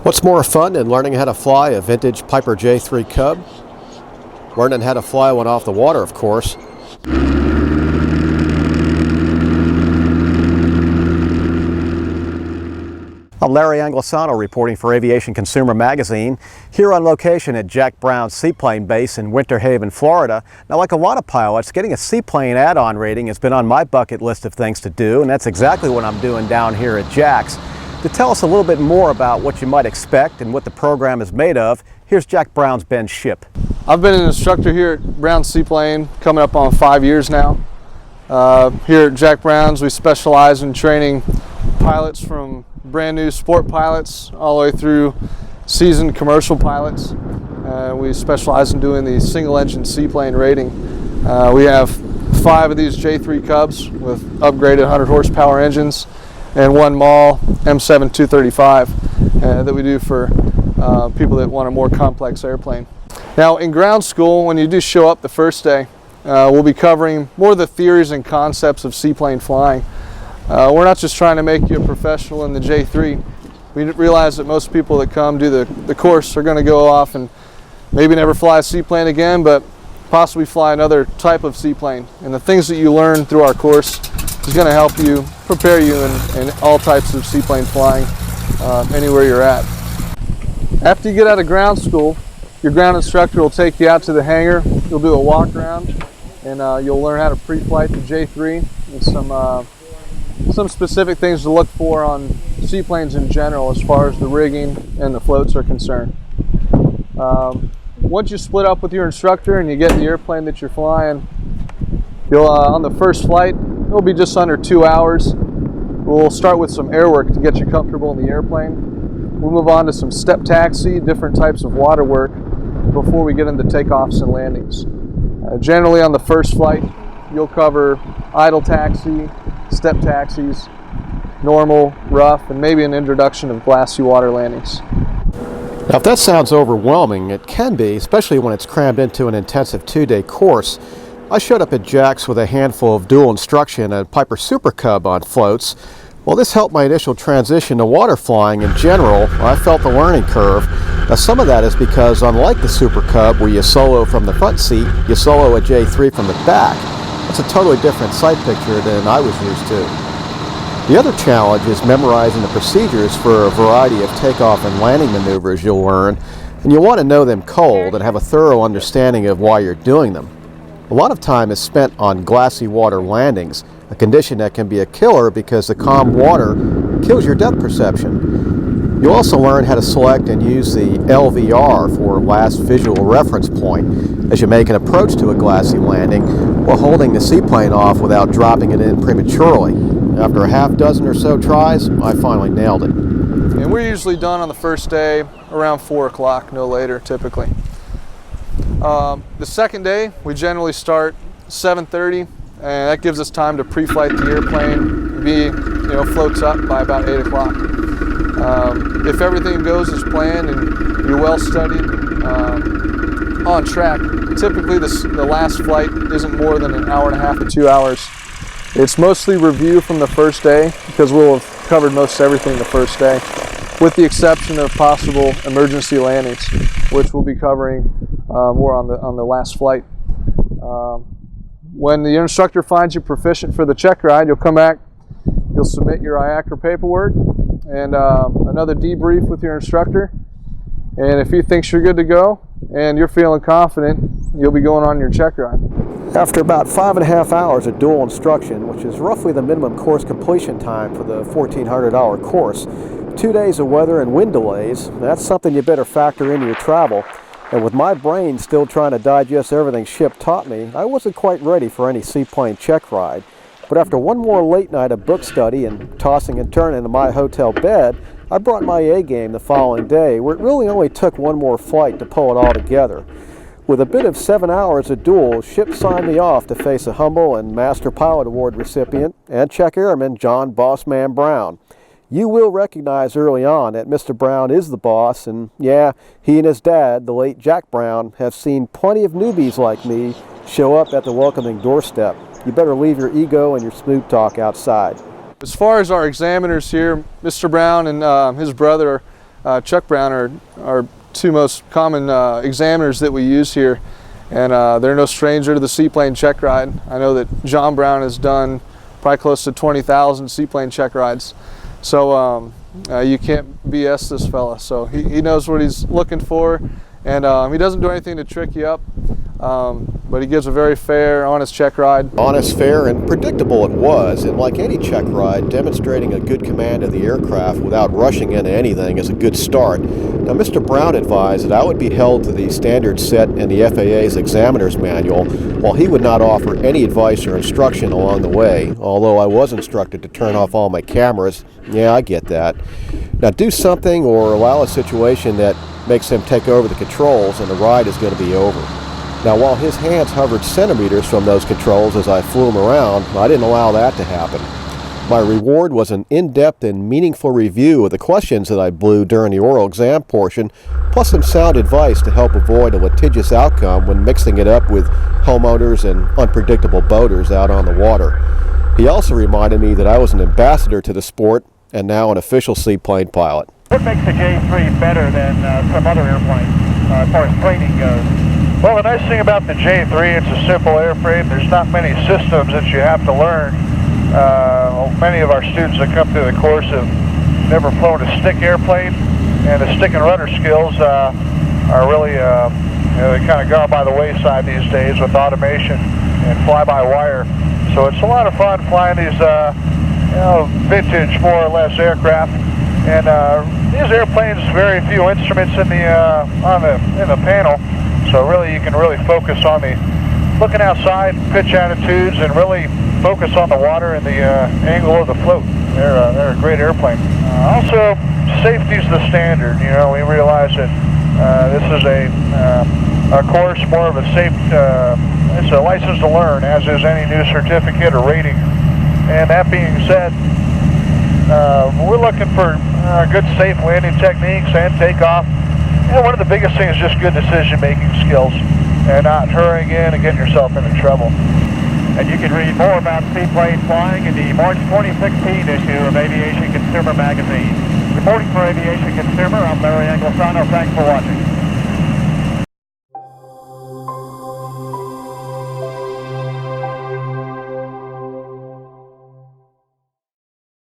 What's more fun than learning how to fly a vintage Piper J3 Cub? Learning how to fly one off the water, of course. I'm Larry Anglisano reporting for Aviation Consumer Magazine, here on location at Jack Brown's Seaplane base in Winter Haven, Florida. Now, like a lot of pilots, getting a seaplane add-on rating has been on my bucket list of things to do, and that's exactly what I'm doing down here at Jack's. To tell us a little bit more about what you might expect and what the program is made of, here's Jack Brown's Ben Shipp. I've been an instructor here at Brown Seaplane coming up on 5 years now. Here at Jack Brown's, we specialize in training pilots from brand new sport pilots all the way through seasoned commercial pilots. We specialize in doing the single engine seaplane rating. We have 5 of these J3 Cubs with upgraded 100 horsepower engines and 1 MAL M7 235 that we do for people that want a more complex airplane. Now, in ground school, when you do show up the first day, we'll be covering more of the theories and concepts of seaplane flying. We're not just trying to make you a professional in the J3. We realize that most people that come do the course are going to go off and maybe never fly a seaplane again, but possibly fly another type of seaplane. And the things that you learn through our course is going to help you, prepare you in all types of seaplane flying anywhere you're at. After you get out of ground school, your ground instructor will take you out to the hangar. You'll do a walk around, and you'll learn how to pre-flight the J3 and some specific things to look for on seaplanes in general as far as the rigging and the floats are concerned. Once you split up with your instructor and you get in the airplane that you're flying, you'll on the first flight, it'll be just under 2 hours. We'll start with some air work to get you comfortable in the airplane. We'll move on to some step taxi, different types of water work before we get into takeoffs and landings. Generally on the first flight, you'll cover idle taxi, step taxis, normal, rough, and maybe an introduction of glassy water landings. Now, if that sounds overwhelming, it can be, especially when it's crammed into an intensive 2-day course. I showed up at Jack's with a handful of dual instruction and Piper Super Cub on floats. Well, this helped my initial transition to water flying in general. I felt the learning curve. Now, some of that is because, unlike the Super Cub, where you solo from the front seat, you solo a J3 from the back. It's a totally different sight picture than I was used to. The other challenge is memorizing the procedures for a variety of takeoff and landing maneuvers you'll learn, and you'll want to know them cold and have a thorough understanding of why you're doing them. A lot of time is spent on glassy water landings, a condition that can be a killer because the calm water kills your depth perception. You'll also learn how to select and use the LVR for last visual reference point as you make an approach to a glassy landing while holding the seaplane off without dropping it in prematurely. After a half dozen or so tries, I finally nailed it. And we're usually done on the first day around 4 o'clock, no later typically. The second day, we generally start 7:30, and that gives us time to pre-flight the airplane, floats up by about 8 o'clock. If everything goes as planned and you're well studied, on track, typically the last flight isn't more than an hour and a half to 2 hours. It's mostly review from the first day because we'll have covered most everything the first day, with the exception of possible emergency landings, which we'll be covering more on the last flight. When the instructor finds you proficient for the check ride, you'll come back, you'll submit your IACRA paperwork and another debrief with your instructor. And if he thinks you're good to go and you're feeling confident, you'll be going on your check ride. After about 5.5 hours of dual instruction, which is roughly the minimum course completion time for the 1,400-hour course, 2 days of weather and wind delays, that's something you better factor into your travel. And with my brain still trying to digest everything Shipp taught me, I wasn't quite ready for any seaplane check ride. But after one more late night of book study and tossing and turning in my hotel bed, I brought my A game the following day, where it really only took one more flight to pull it all together. With a bit of 7 hours of duel, Shipp signed me off to face a humble and Master Pilot Award recipient and Check Airman John Bossman Brown. You will recognize early on that Mr. Brown is the boss, and yeah, he and his dad, the late Jack Brown, have seen plenty of newbies like me show up at the welcoming doorstep. You better leave your ego and your smooth talk outside. As far as our examiners here, Mr. Brown and his brother Chuck Brown are two most common examiners that we use here, and they're no stranger to the seaplane check ride. I know that John Brown has done probably close to 20,000 seaplane check rides, so you can't BS this fella. So he knows what he's looking for, and he doesn't do anything to trick you up, but he gives a very fair, honest check ride. Honest, fair, and predictable it was, and like any check ride, demonstrating a good command of the aircraft without rushing into anything is a good start. Now, Mr. Brown advised that I would be held to the standards set in the FAA's examiner's manual, while he would not offer any advice or instruction along the way, although I was instructed to turn off all my cameras. Yeah, I get that. Now, do something or allow a situation that makes him take over the controls and the ride is going to be over. Now, while his hands hovered centimeters from those controls as I flew him around, I didn't allow that to happen. My reward was an in-depth and meaningful review of the questions that I blew during the oral exam portion, plus some sound advice to help avoid a litigious outcome when mixing it up with homeowners and unpredictable boaters out on the water. He also reminded me that I was an ambassador to the sport and now an official seaplane pilot. What makes the J3 better than some other airplanes as far as training goes? Well, the nice thing about the J3, it's a simple airframe. There's not many systems that you have to learn. Many of our students that come through the course have never flown a stick airplane, and the stick and rudder skills are really, they kind of gone by the wayside these days with automation and fly-by-wire. So it's a lot of fun flying these, vintage, more or less, aircraft. And these airplanes, very few instruments in the panel. So really, you can really focus on looking outside, pitch attitudes, and really focus on the water and the angle of the float. They're a great airplane. Also, safety's the standard. You know, we realize that this is a course more of a safe. It's a license to learn, as is any new certificate or rating. And that being said, we're looking for good, safe landing techniques and takeoff. And one of the biggest things is just good decision-making skills and not hurrying in and getting yourself into trouble. And you can read more about seaplane flying in the March 2016 issue of Aviation Consumer Magazine. Reporting for Aviation Consumer, I'm Larry Anglisano. Thanks for watching.